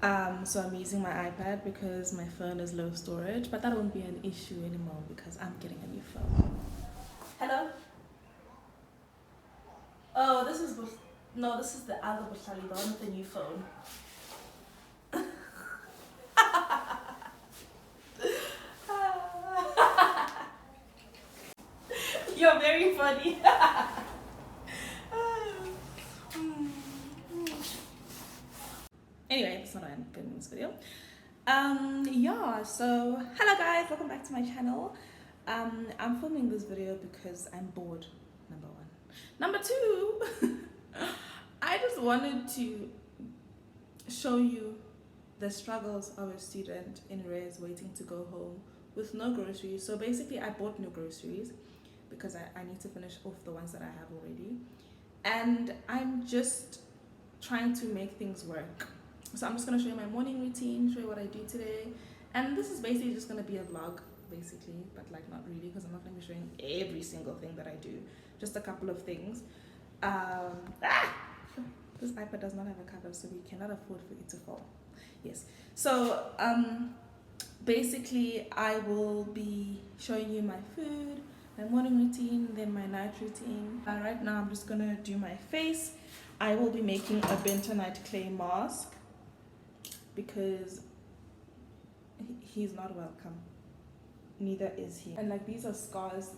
So I'm using my iPad because my phone is low storage, but that won't be an issue anymore because I'm getting a new phone. Hello? Oh, this is no, this is the other Bohlaleinabowl, the one with the new phone. You're very funny. Anyway, that's not why I'm filming this video. Yeah, so hello guys, welcome back to my channel. I'm filming this video because I'm bored, number one. Number two, I just wanted to show you the struggles of a student in res waiting to go home with no groceries. So basically I bought no groceries because I need to finish off the ones that I have already, and I'm just trying to make things work. So I'm just going to show you my morning routine, show you what I do today, and this is basically just going to be a vlog basically, but like not really, because I'm not going to be showing every single thing that I do, just a couple of things. This iPad does not have a cover, so we cannot afford for it to fall. Yes, so basically I will be showing you my food, my morning routine, then my night routine. Right now I'm just gonna do my face. I will be making a bentonite clay mask because he's not welcome, neither is he. And like, these are scars.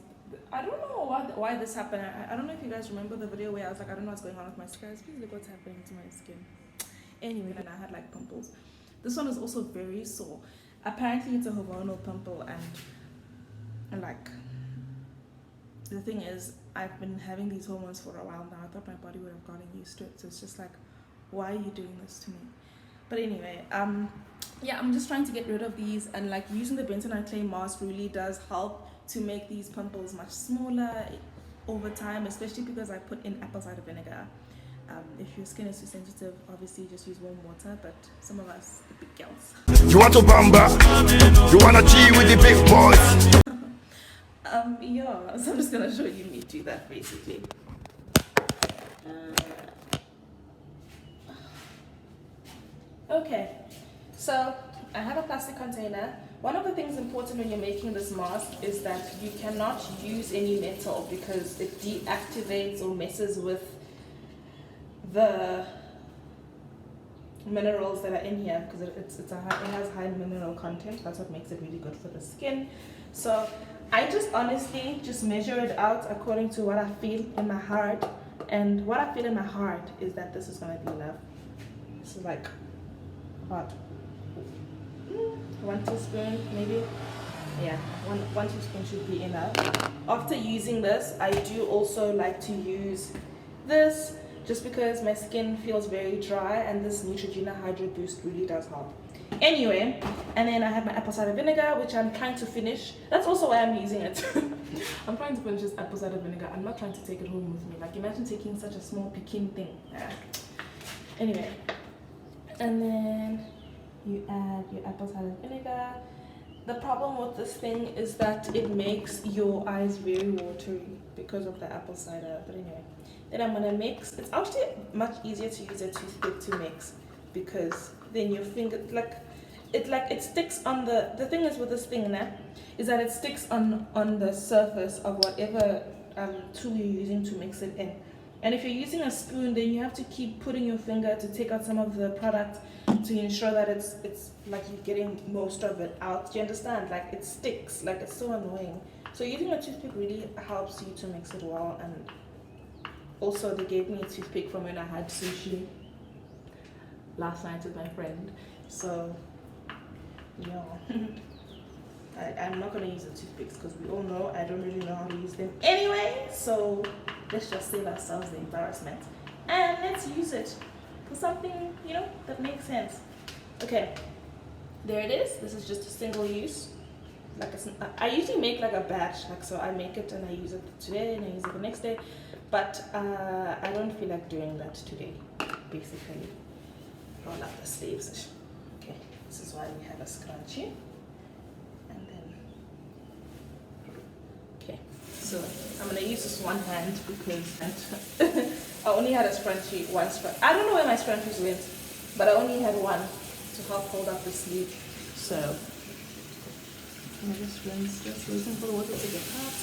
I don't know why this happened. I don't know if you guys remember the video where I was like, I don't know what's going on with my scars. Please look what's happening to my skin. Anyway, then I had like pimples. This one is also very sore. Apparently it's a hormonal pimple, and like, the thing is, I've been having these hormones for a while now. I thought my body would have gotten used to it. So it's just like, why are you doing this to me? But anyway, yeah, I'm just trying to get rid of these, and like using the bentonite clay mask really does help to make these pimples much smaller over time, especially because I put in apple cider vinegar. If your skin is too sensitive, obviously just use warm water, but some of us, the big girls. You want to bamba? You want to G with the big boys? Yeah, so I'm just gonna show you me do that basically. Okay, so I have a plastic container. One of the things important when you're making this mask is that you cannot use any metal because it deactivates or messes with the minerals that are in here, because it has high mineral content. That's what makes it really good for the skin. So I just honestly just measure it out according to what I feel in my heart, and what I feel in my heart is that this is gonna be enough. This is like what, 1 teaspoon maybe. Yeah, one teaspoon should be enough. After using this, I do also like to use this just because my skin feels very dry, and this Neutrogena Hydro Boost really does help. Anyway, and then I have my apple cider vinegar, which I'm trying to finish. That's also why I'm using it. I'm trying to finish this apple cider vinegar. I'm not trying to take it home with me. Like, imagine taking such a small Pekin thing. Anyway, and then you add your apple cider vinegar. The problem with this thing is that it makes your eyes very watery because of the apple cider. But anyway, then I'm gonna mix. It's actually much easier to use a toothpick to mix, because then your finger, it sticks on the thing is with this thing now, is that it sticks on the surface of whatever tool you're using to mix it in. And if you're using a spoon, then you have to keep putting your finger to take out some of the product to ensure that it's like you're getting most of it out. Do you understand? Like, it sticks, like it's so annoying. So using a toothpick really helps you to mix it well. And also they gave me a toothpick from when I had sushi last night with my friend. So yeah. I'm not going to use the toothpicks because we all know I don't really know how to use them anyway. So let's just save ourselves the embarrassment and let's use it for something, you know, that makes sense. Okay, there it is. This is just a single use. Like, I usually make like a batch, like, so I make it and I use it today and I use it the next day, but I don't feel like doing that today. Basically, roll up the sleeves. Okay, this is why we have a scrunchie. So I'm gonna use this one hand because I only had a scrunchie, one scrunchie. I don't know where my scrunchies went, but I only had one. to help hold up the sleeve. So I'm gonna just rinse this, waiting for the water to get hot.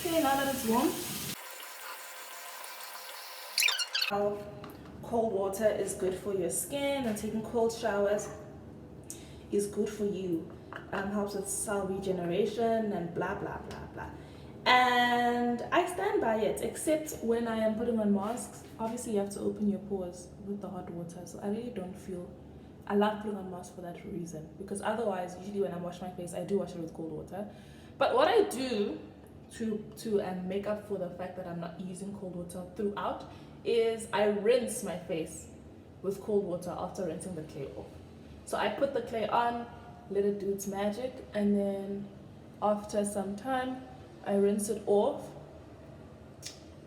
Okay, now that it's warm, how cold water is good for your skin, and taking cold showers is good for you. Helps with cell regeneration and blah blah blah blah. And I stand by it, except when I am putting on masks. Obviously you have to open your pores with the hot water, so I really don't feel, I love putting on masks for that reason, because otherwise usually when I wash my face I do wash it with cold water. But what I do to make up for the fact that I'm not using cold water throughout is I rinse my face with cold water after rinsing the clay off. So I put the clay on, let it do its magic, and then after some time I rinse it off.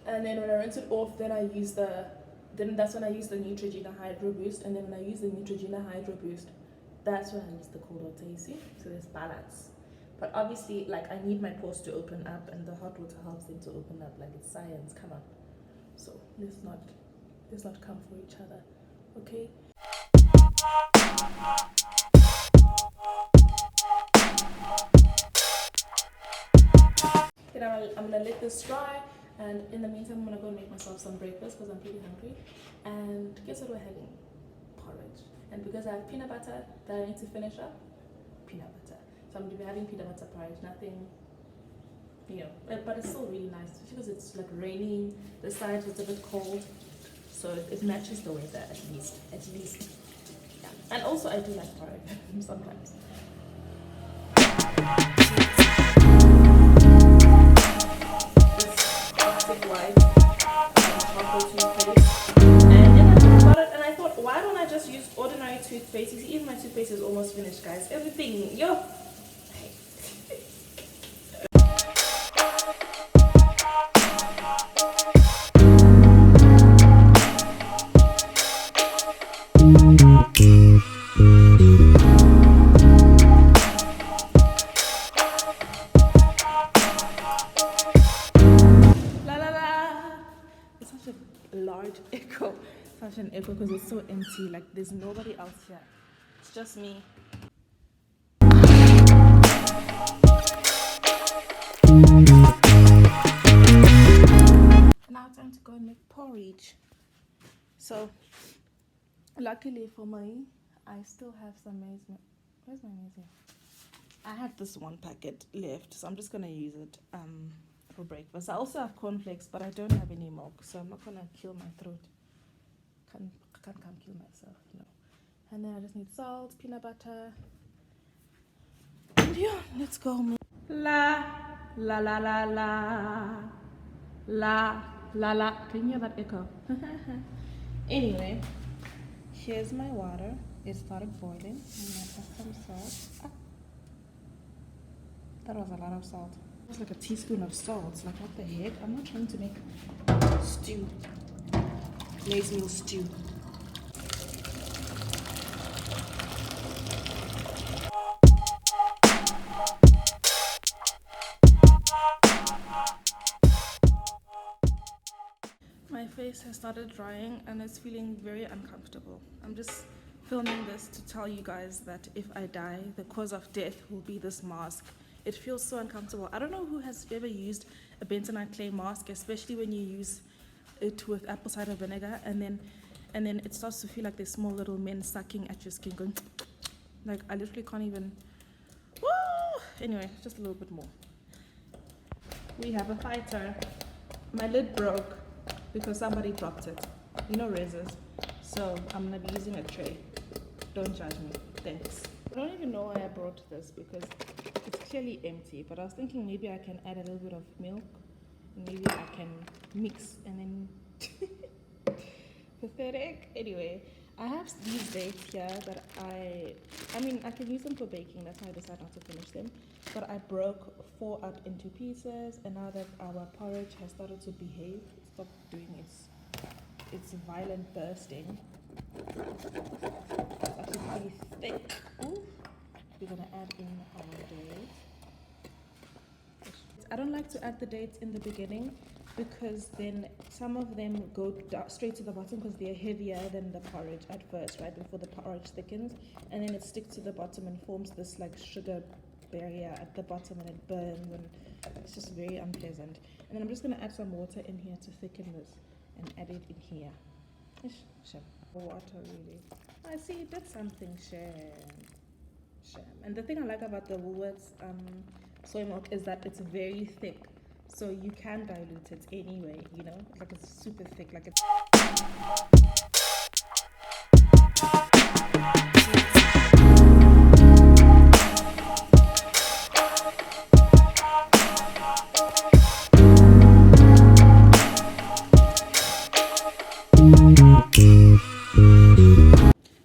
And then when I rinse it off, then that's when I use the Neutrogena Hydro Boost. And then when I use the Neutrogena Hydro Boost, that's when I use the cold water, you see? So there's balance. But obviously, like, I need my pores to open up, and the hot water helps them to open up. Like, it's science, come on. So let's not come for each other, okay? Then I'm gonna let this dry, and in the meantime I'm gonna go make myself some breakfast because I'm pretty hungry. And guess what we're having? Porridge. And because I have peanut butter that I need to finish up, peanut butter. So I'm gonna be having peanut butter porridge, nothing, you know, but it's still really nice because it's like raining, the sides it's a bit cold, so it matches the weather at least. Yeah. And also I do like porridge sometimes. White chocolate toothpaste, and then I thought about it and I thought, why don't I just use ordinary toothpaste? You see, even my toothpaste is almost finished, guys. Everything, yo. Echo, such an echo because it's so empty, like there's nobody else here, it's just me. Now time to go and make porridge. So luckily for me, I still have some maize. Where's my maize? I had this one packet left, so I'm just gonna use it for breakfast. I also have cornflakes, but I don't have any milk, so I'm not gonna kill my throat. I can't come kill myself, no. And then I just need salt, peanut butter, and yeah, let's go. La la la la la la la la. Can you hear that echo? Anyway, here's my water. It started boiling. And I add some salt. That was a lot of salt. It's like a teaspoon of salt. Like, what the heck? I'm not trying to make stew. Maize meal stew. My face has started drying and it's feeling very uncomfortable. I'm just filming this to tell you guys that if I die, the cause of death will be this mask. It feels so uncomfortable. I don't know who has ever used a bentonite clay mask, especially when you use it with apple cider vinegar, and then it starts to feel like there's small little men sucking at your skin, going like, I literally can't even. Woo! Anyway, just a little bit more. We have a fighter. My lid broke because somebody dropped it. You know, razors. So I'm gonna be using a tray. Don't judge me. Thanks. I don't even know why I brought this because it's clearly empty, but I was thinking maybe I can add a little bit of milk, maybe I can mix and then pathetic. Anyway, I have these dates here that I mean I can use them for baking, that's why I decided not to finish them, but I broke 4 up into pieces, and now that our porridge has started to behave, stop doing its violent bursting. It's actually pretty thick. Ooh. We're gonna add in our dates. I don't like to add the dates in the beginning because then some of them go straight to the bottom because they're heavier than the porridge at first, right, before the porridge thickens, and then it sticks to the bottom and forms this like sugar barrier at the bottom, and it burns, and it's just very unpleasant. And then I'm just going to add some water in here to thicken this and add it in here. Sham. Water, really. I see you did something, Sham. And the thing I like about the Woolworths soy milk is that it's very thick, so you can dilute it anyway, you know, like it's super thick, like it's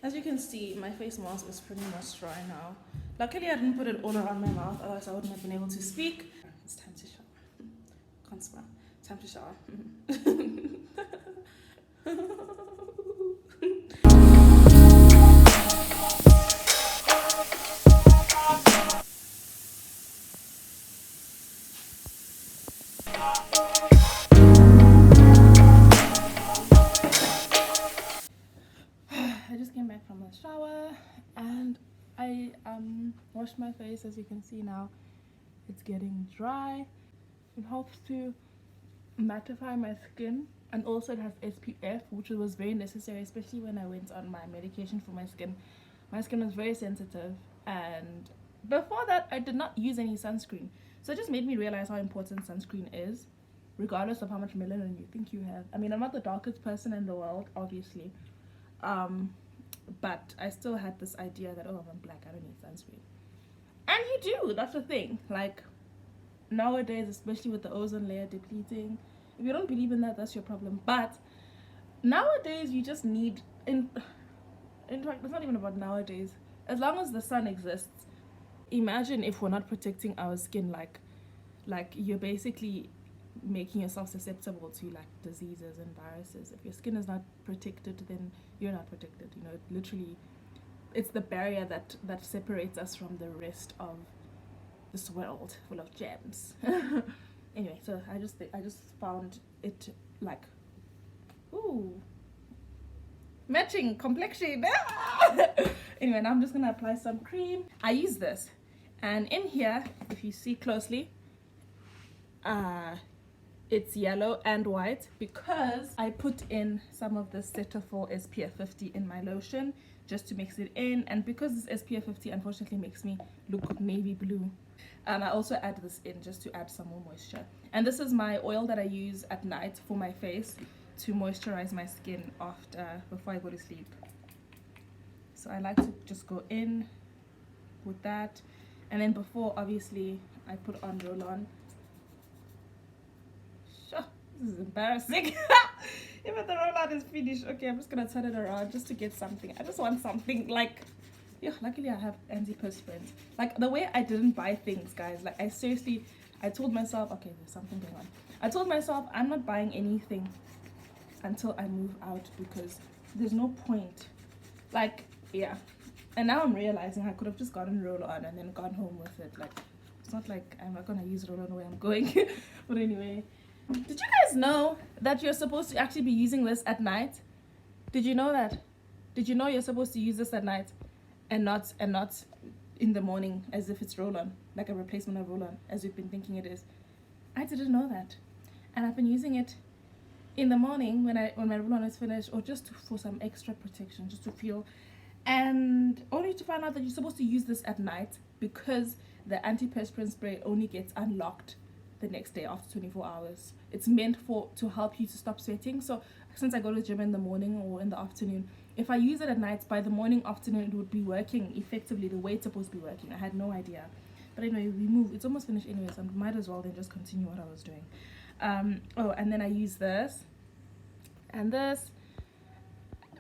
As you can see, my face mask is pretty much dry now. Luckily, I didn't put it all around my mouth, otherwise I wouldn't have been able to speak. It's time to shower. Can't smile. Time to shower. I just came back from the shower and I washed my face. As you can see now, it's getting dry. It helps to mattify my skin, and also it has SPF, which was very necessary, especially when I went on my medication for my skin. My skin was very sensitive, and before that I did not use any sunscreen, so it just made me realize how important sunscreen is, regardless of how much melanin you think you have. I mean, I'm not the darkest person in the world, obviously, but I still had this idea that, oh, I'm black, I don't need sunscreen. And you do, that's the thing. Like, nowadays, especially with the ozone layer depleting, if you don't believe in that, that's your problem. But nowadays, you just need, in fact, it's not even about nowadays. As long as the sun exists, imagine if we're not protecting our skin, like you're basically making yourself susceptible to like diseases and viruses. If your skin is not protected, then you're not protected. You know, it literally, it's the barrier that separates us from the rest of this world full of gems. Anyway, so I just found it like, ooh, matching complexion. Anyway, now I'm just gonna apply some cream. I use this, and in here, if you see closely, it's yellow and white because I put in some of the Cetaphil SPF 50 in my lotion just to mix it in, and because this SPF 50 unfortunately makes me look navy blue, I also add this in just to add some more moisture. And this is my oil that I use at night for my face to moisturize my skin before I go to sleep. So I like to just go in with that, and then before, obviously, I put on roll-on. This is embarrassing. Even the roll-on is finished. Okay, I'm just gonna turn it around just to get something. I just want something like, yeah, luckily I have antiperspirant. Like, the way I didn't buy things, guys, like I told myself, okay, there's something going on. I told myself I'm not buying anything until I move out because there's no point. Like, yeah. And now I'm realizing I could have just gotten roll-on and then gone home with it. Like, it's not like I'm not gonna use roll-on where I'm going. But anyway, did you guys know that you're supposed to actually be using this at night? Did you know that? Did you know you're supposed to use this at night and not in the morning as if it's roll-on, like a replacement of roll-on, as we've been thinking it is? I didn't know that, and I've been using it in the morning when my roll-on is finished, or just for some extra protection, just to feel, and only to find out that you're supposed to use this at night because the antiperspirant spray only gets unlocked the next day after 24 hours. It's meant to help you to stop sweating. So since I go to the gym in the morning or in the afternoon, if I use it at night, by the morning, afternoon, it would be working effectively the way it's supposed to be working. I had no idea. But anyway, we move. It's almost finished anyway, so I might as well then just continue what I was doing. Oh, and then I use this and this.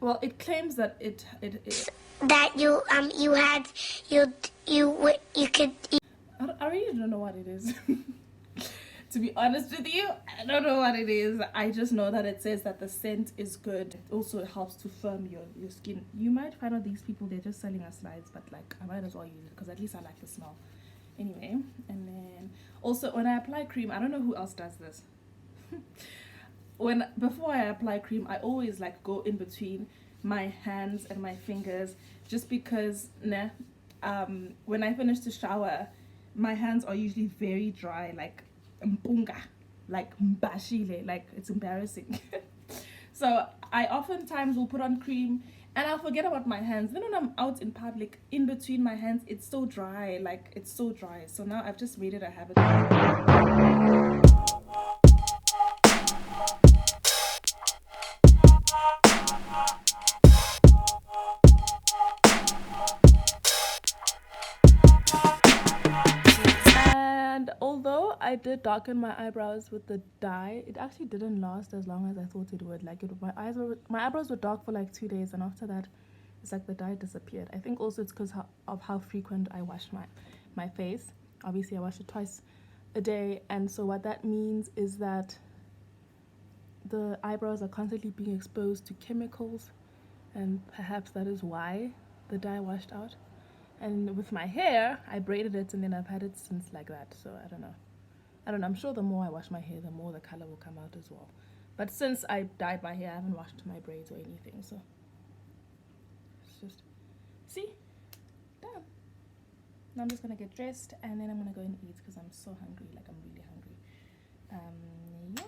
Well, it claims that it that you could. I really don't know what it is. To be honest with you, I don't know what it is. I just know that it says that the scent is good. It also helps to firm your skin. You might find out these people, they're just selling us slides, but like, I might as well use it because at least I like the smell. Anyway, and then also when I apply cream, I don't know who else does this. Before I apply cream, I always like go in between my hands and my fingers, just because when I finish the shower, my hands are usually very dry, like mpunga, like mbashile, like it's embarrassing. So I oftentimes will put on cream and I'll forget about my hands. Then when I'm out in public, in between my hands, it's so dry, like it's so dry. So now I've just made it a habit. Although I did darken my eyebrows with the dye, it actually didn't last as long as I thought it would. Like my eyebrows were dark for like 2 days, and after that, it's like the dye disappeared. I think also it's because of how frequent I wash my face. Obviously, I wash it twice a day, and so what that means is that the eyebrows are constantly being exposed to chemicals, and perhaps that is why the dye washed out. And with my hair, I braided it and then I've had it since like that. So I don't know. I'm sure the more I wash my hair, the more the color will come out as well. But since I dyed my hair, I haven't washed my braids or anything. So it's just, see, done. Now I'm just gonna get dressed and then I'm gonna go and eat because I'm so hungry. Like I'm really hungry. Yeah.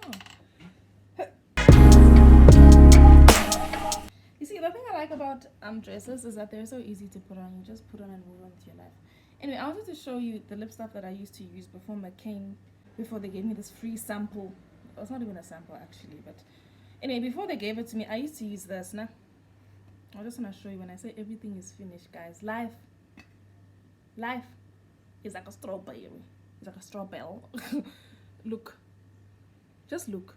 You see, the thing I like about dresses is that they're so easy to put on. You just put on and move on with your life. Anyway, I wanted to show you the lip stuff that I used to use before they gave me this free sample. It was not even a sample actually, but anyway, before they gave it to me, I used to use this. Now, I just want to show you when I say everything is finished, guys. Life is like a strawberry. It's like a strawberry. Look. Just look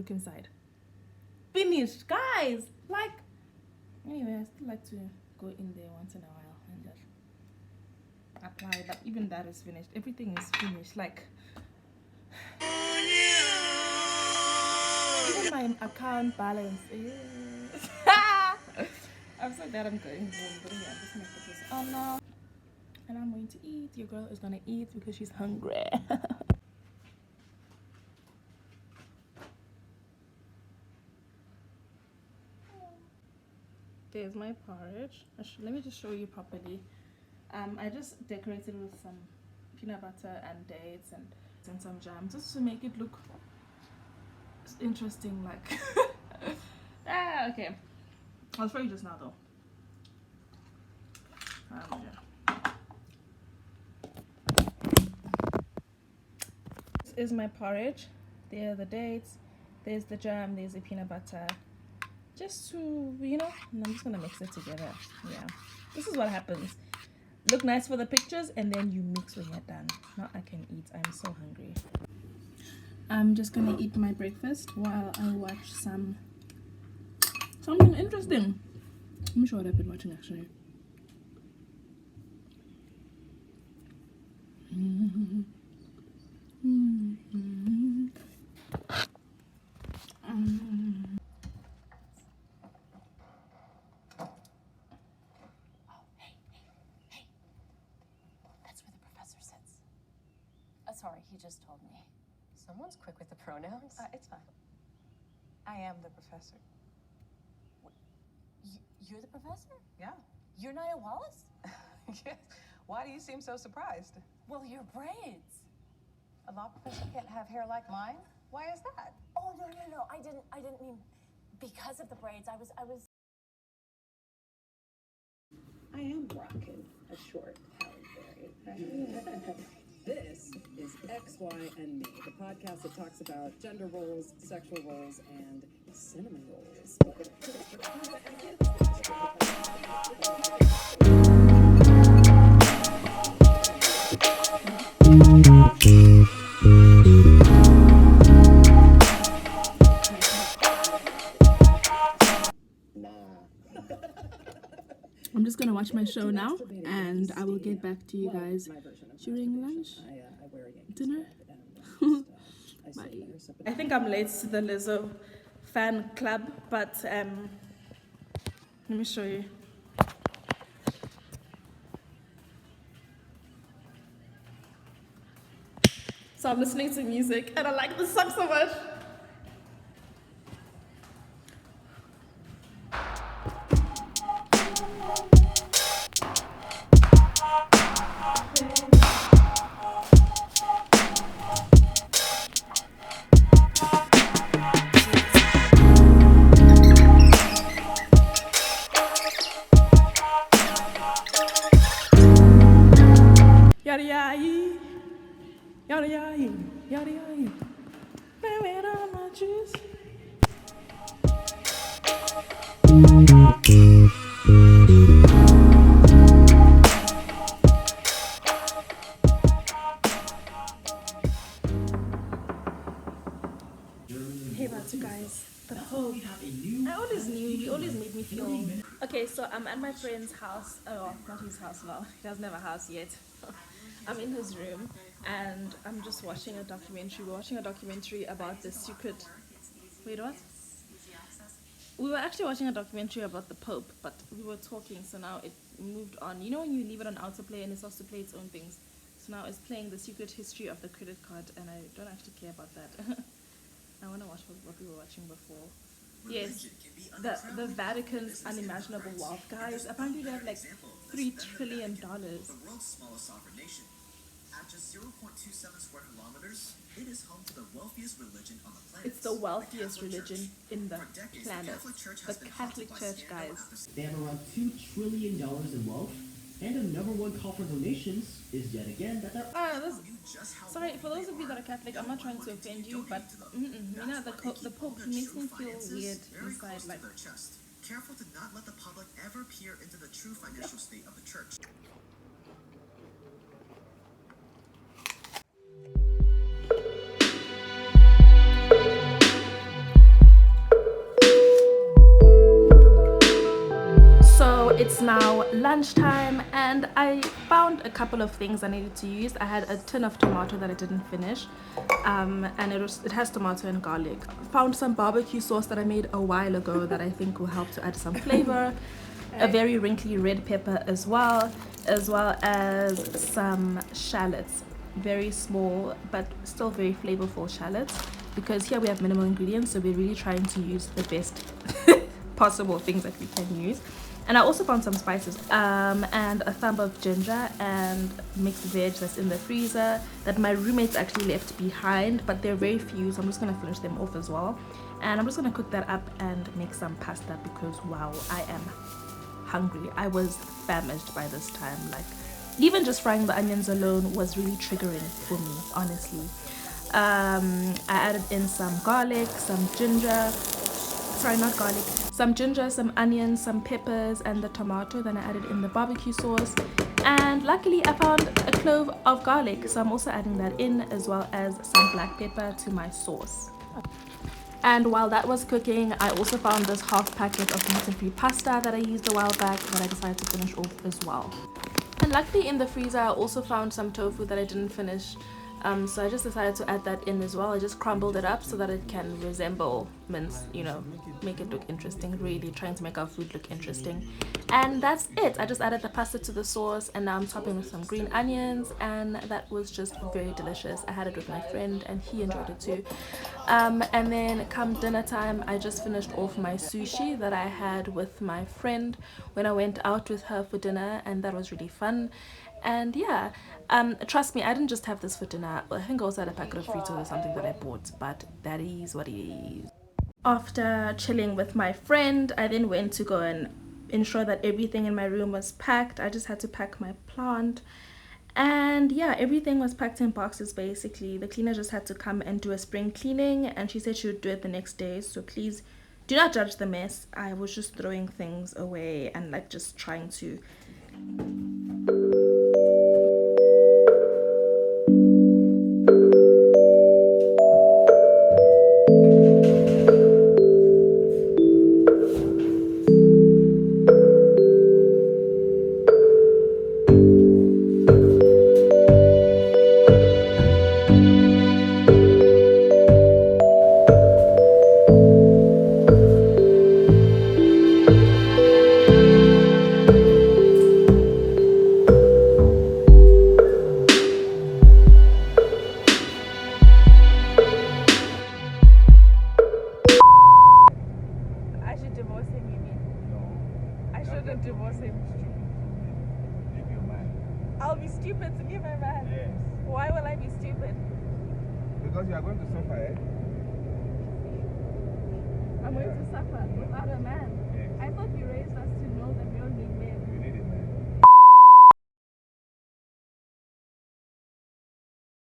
inside. Finished, guys. Like. Anyway, I still like to go in there once in a while and just apply, but even that is finished. Everything is finished. Like, even my account balance is. I'm so glad I'm going home. But yeah, I'm just gonna put this on now. And I'm going to eat. Your girl is gonna eat because she's hungry. There's my porridge. Let me just show you properly. I just decorated with some peanut butter and dates and some jam just to make it look interesting. Like, okay. I'll show you just now though. Yeah. This is my porridge. There are the dates. There's the jam. There's the peanut butter. Just to, and I'm just gonna mix it together. Yeah, this is what happens. Look nice for the pictures and then you mix when you're done. Now I can eat. I'm so hungry. I'm just gonna eat my breakfast while I watch something interesting. Let me show what I've been watching actually. Sorry, he just told me. Someone's quick with the pronouns. It's fine. I am the professor. You're the professor? Yeah. You're Nia Wallace? Yes. Why do you seem so surprised? Well, your braids. A law professor can't have hair like mine? Why is that? Oh, no. I didn't mean because of the braids. I am rocking a short Halle Berry. This is X, Y, and Me, the podcast that talks about gender roles, sexual roles, and cinnamon rolls. I'm just gonna watch my show now and I will get back to you guys during lunch, dinner. Bye. I think I'm late to the Lizzo fan club, but let me show you. So I'm listening to music and I like this song so much. Hey, that's you guys. The Pope. I always knew. He always made me feel. Okay, so I'm at my friend's house. Oh, not his house now. He doesn't have a house yet. I'm in his room and I'm just watching a documentary. We're watching a documentary about the secret. Wait, what? We were actually watching a documentary about the Pope, but we were talking, so now it moved on. You know when you leave it on autoplay and it starts to play its own things? So now it's playing the secret history of the credit card, and I don't actually care about that. I want to watch what we were watching before. Yes, the Vatican's unimaginable wealth, guys. Apparently they have like $3 trillion. The world's smallest sovereign nation. At just 0.27 square kilometers, it is home to the wealthiest religion on the planet. It's the wealthiest religion in the For decades, planet. The Catholic Church, guys. They have around $2 trillion in wealth, and the number one call for donations is yet again that they're... Sorry, for those of you that are Catholic, I'm not trying to offend you, but you know, the Pope makes me feel weird inside. Like, careful to not let the public ever peer into the true financial state of the church. so it's now lunchtime and I found a couple of things I needed to use. I had a tin of tomato that I didn't finish, and it has tomato and garlic. Found some barbecue sauce that I made a while ago that I think will help to add some flavor. A very wrinkly red pepper as well as some shallots, very small but still very flavorful shallots, because here we have minimal ingredients, so we're really trying to use the best possible things that we can use. And I also found some spices, and a thumb of ginger and mixed veg that's in the freezer that my roommates actually left behind, but they're very few, so I'm just going to finish them off as well. And I'm just going to cook that up and make some pasta because wow, I am hungry. I was famished by this time. Like, even just frying the onions alone was really triggering for me, honestly. I added in some garlic, some ginger, sorry, not garlic, some ginger, some onions, some peppers, and the tomato. Then I added in the barbecue sauce, and luckily I found a clove of garlic, so I'm also adding that in, as well as some black pepper to my sauce. And while that was cooking, I also found this half packet of gluten-free pasta that I used a while back that I decided to finish off as well. And luckily in the freezer I also found some tofu that I didn't finish, so I just decided to add that in as well. I just crumbled it up so that it can resemble mince, you know, make it look interesting, really trying to make our food look interesting. And that's it. I just added the pasta to the sauce, and now I'm topping with some green onions, and that was just very delicious. I had it with my friend and he enjoyed it too. And then come dinner time, I just finished off my sushi that I had with my friend when I went out with her for dinner, and that was really fun. And yeah, trust me, I didn't just have this for dinner. I think I also had a packet of Fritos or something that I bought, but that is what it is. After chilling with my friend, I then went to go and ensure that everything in my room was packed. I just had to pack my plant, and yeah, everything was packed in boxes basically. The cleaner just had to come and do a spring cleaning, and she said she would do it the next day, so please do not judge the mess. I was just throwing things away and like just trying to divorce him. Leave your man. I'll be stupid to leave my man. Yes. Why will I be stupid? Because you are going to suffer, eh? I'm going to suffer without a man. Yes. I thought you raised us to